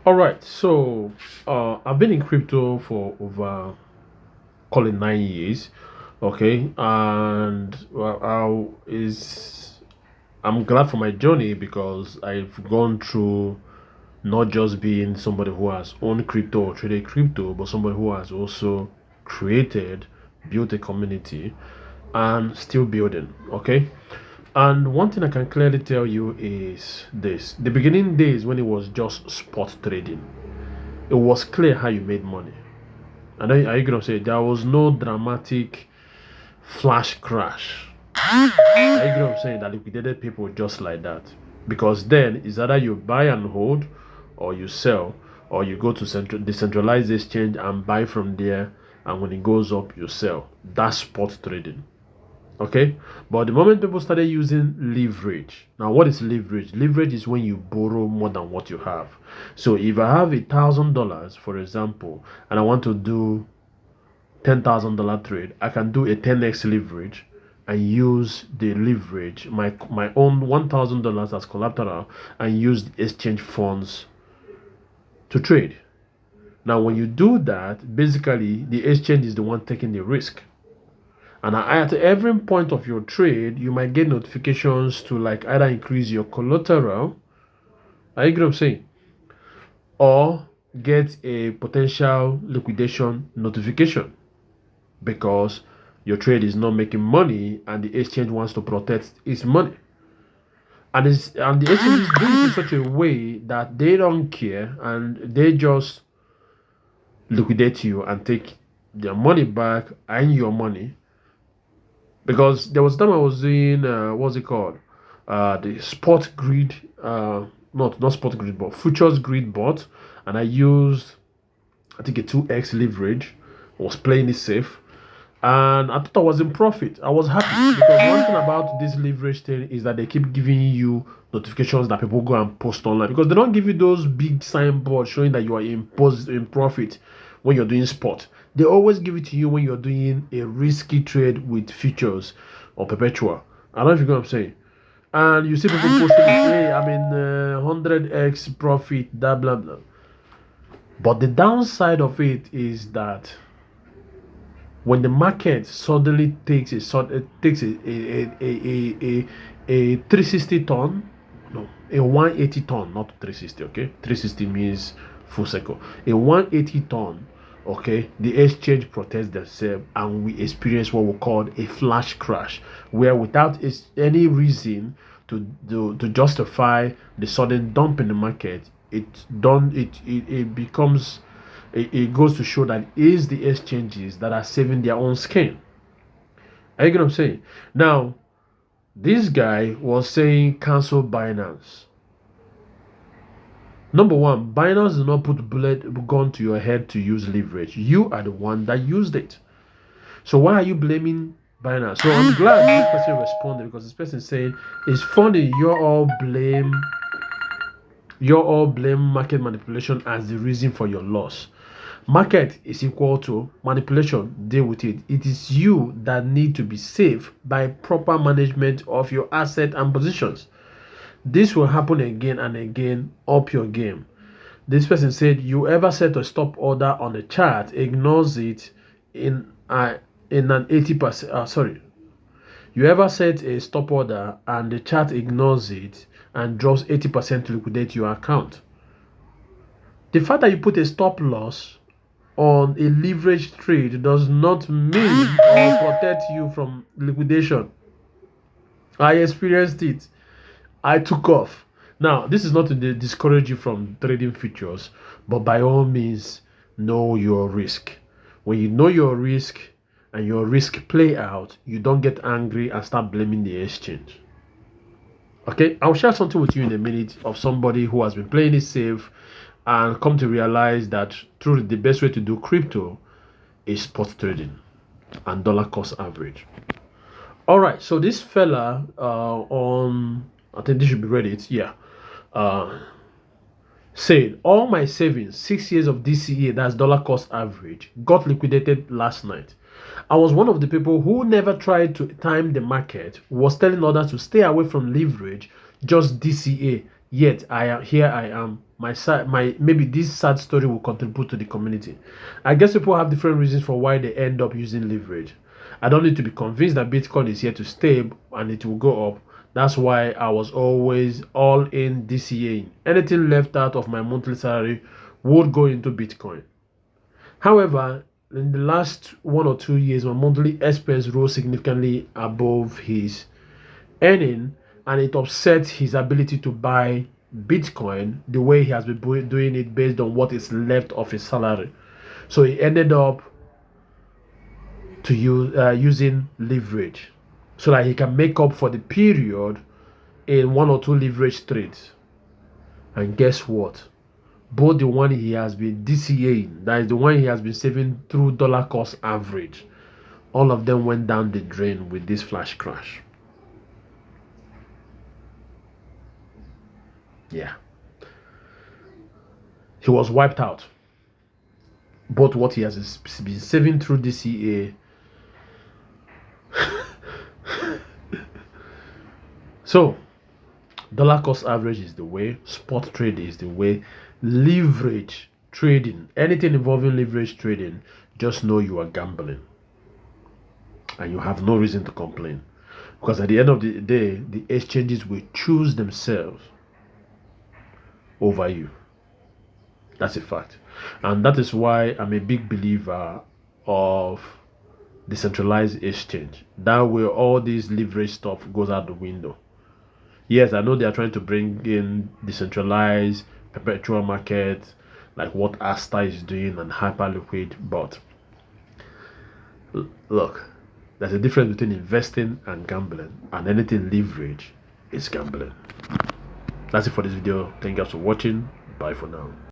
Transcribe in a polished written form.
All right, so I've been in crypto for over call it 9 years, okay, and I'm glad for my journey because I've gone through not just being somebody who has owned crypto or traded crypto, but somebody who has also created, built a community, and still building, okay. And one thing I can clearly tell you is this: the beginning days when it was just spot trading, it was clear how you made money. And then are you gonna say there was no dramatic flash crash? Are you gonna say that liquidated people just like that? Because then it's either you buy and hold, or you sell, or you go to decentralized exchange and buy from there, and when it goes up, you sell. That's spot trading. Okay, but the moment people started using leverage, now what is leverage? Leverage is when you borrow more than what you have. So if I have $1,000, for example, and I want to do $10,000 trade, I can do a 10x leverage and use the leverage, my own $1,000 as collateral, and use the exchange funds to trade. Now when you do that, basically the exchange is the one taking the risk. And at every point of your trade, you might get notifications to like either increase your collateral, are you get what I'm saying? Or get a potential liquidation notification because your trade is not making money and the exchange wants to protect its money. And the exchange is doing it in such a way that they don't care and they just liquidate you and take their money back and your money. Because there was time I was doing what's it called? The spot grid, not spot grid, but futures grid bot, and I used I think a 2x leverage. I was playing it safe, and I thought I was in profit. I was happy because one thing about this leverage thing is that they keep giving you notifications that people go and post online because they don't give you those big signboards showing that you are in profit when you're doing spot. They always give it to you when you're doing a risky trade with futures or perpetual. I don't know if you know what I'm saying. And you see people posting, hey, I'm in 100x profit, blah blah blah. But the downside of it is that when the market suddenly takes a 360 ton, no, a 180 ton, not 360, okay? 360 means full cycle. A 180 ton, okay? The exchange protects themselves and we experience what we call a flash crash, where without any reason to justify the sudden dump in the market, it becomes it goes to show that it is the exchanges that are saving their own skin. Are you get what I'm saying? Now, this guy was saying cancel Binance. Number one, Binance did not put bullet gun to your head to use leverage. You are the one that used it. So why are you blaming Binance? So I'm glad this person responded because this person saying it's funny you all blame market manipulation as the reason for your loss. Market is equal to manipulation. Deal with it. It is you that need to be safe by proper management of your asset and positions. This will happen again and again. Up your game. This person said, you ever set a stop order on the chart, ignores it in an 80%. Sorry. You ever set a stop order and the chart ignores it and drops 80% to liquidate your account? The fact that you put a stop loss on a leverage trade does not mean or protect you from liquidation. I experienced it. I took off. Now, this is not to discourage you from trading futures, but by all means, know your risk. When you know your risk and your risk play out, you don't get angry and start blaming the exchange. Okay, I'll share something with you in a minute of somebody who has been playing it safe and come to realize that truly the best way to do crypto is spot trading and dollar cost average. All right, so this fella on, I think this should be Reddit, yeah, said all my savings, 6 years of DCA, that's dollar cost average, got liquidated last night. I was one of the people who never tried to time the market, was telling others to stay away from leverage, just DCA. Yet I am my maybe this sad story will contribute to the community. I guess people have different reasons for why they end up using leverage. I don't need to be convinced that Bitcoin is here to stay and it will go up. That's why I was always all in DCA. Anything left out of my monthly salary would go into Bitcoin. However, in the last 1 or 2 years, my monthly expense rose significantly above his earning, and it upset his ability to buy Bitcoin the way he has been doing it based on what is left of his salary. So he ended up to using leverage so that he can make up for the period in 1 or 2 leverage trades. And guess what? Both the one he has been DCAing, that is the one he has been saving through dollar cost average, all of them went down the drain with this flash crash. Yeah. He was wiped out. But what he has been saving through DCA. So, dollar cost average is the way, spot trade is the way, leverage trading, anything involving leverage trading, just know you are gambling. And you have no reason to complain. Because at the end of the day, the exchanges will choose themselves over you. That's a fact. And that is why I'm a big believer of decentralized exchange. That way all this leverage stuff goes out the window. Yes, I know they are trying to bring in decentralized perpetual market like what Asta is doing and Hyperliquid, but look, there's a difference between investing and gambling, and anything leverage is gambling. That's it for this video. Thank you guys for watching. Bye for now.